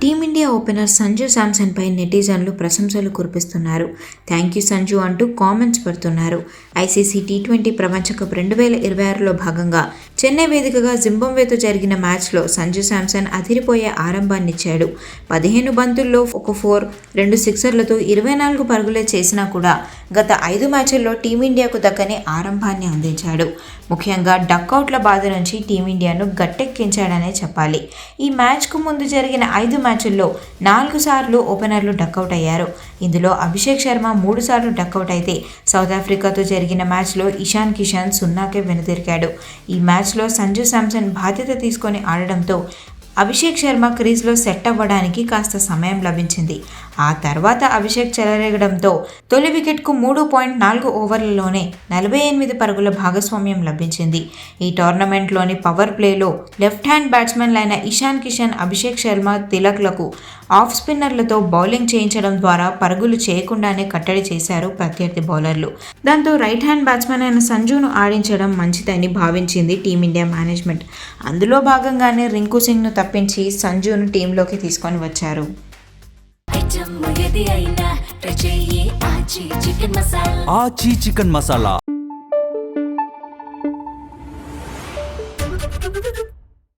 Team India opener Sanju Samson పై నెటిజన్లు ప్రశంసలు కురిపిస్తున్నారు. Thank you Sanju అంటూ కామెంట్స్ పెడుతున్నారు. ఐసీసీ టీ20 ప్రపంచ కప్ 2026లో భాగంగా చెన్నై వేదికగా జింబాబ్వేతో జరిగిన మ్యాచ్లో సంజు శాంసన్ అదిరిపోయే ఆరంభాన్నిచ్చాడు. 15 బంతుల్లో ఒక 4, 2 సిక్సర్లతో 24 పరుగులే చేసినా కూడా గత 5 మ్యాచ్ల్లో టీమిండియాకు దక్కని ఆరంభాన్ని అందించాడు. ముఖ్యంగా డక్అవుట్ల బాధ నుంచి టీమిండియాను గట్టెక్కించాడనే చెప్పాలి. ఈ మ్యాచ్కు ముందు జరిగిన 5 మ్యాచ్ల్లో 4 సార్లు ఓపెనర్లు డక్అవుట్ అయ్యారు. ఇందులో అభిషేక్ శర్మ 3 సార్లు డక్అవుట్ అయితే సౌత్ ఆఫ్రికాతో జరిగిన మ్యాచ్లో ఇషాన్ కిషన్ 0కే వెనుదిరిగాడు. ఈ మ్యాచ్లో సంజు శాంసన్ బాధ్యత తీసుకొని ఆడడంతో అభిషేక్ శర్మ క్రీజ్లో సెట్ అవ్వడానికి కాస్త సమయం లభించింది. ఆ తర్వాత అభిషేక్ చెలరేగడంతో తొలి వికెట్కు 3.4 ఓవర్లలోనే 48 పరుగుల భాగస్వామ్యం లభించింది. ఈ టోర్నమెంట్లోని పవర్ ప్లేలో లెఫ్ట్ హ్యాండ్ బ్యాట్స్మెన్లైన ఇషాన్ కిషన్, అభిషేక్ శర్మ, తిలక్లకు ఆఫ్ స్పిన్నర్లతో బౌలింగ్ చేయించడం ద్వారా పరుగులు చేయకుండానే కట్టడి చేశారు ప్రత్యర్థి బౌలర్లు. దాంతో రైట్ హ్యాండ్ బ్యాట్స్మెన్ అయిన సంజును ఆడించడం మంచిదని భావించింది టీమిండియా మేనేజ్మెంట్. అందులో భాగంగానే రింకు సింగ్ను తప్పించి సంజును టీంలోకి తీసుకొని వచ్చారు. ఆచి చికెన్ మసాలా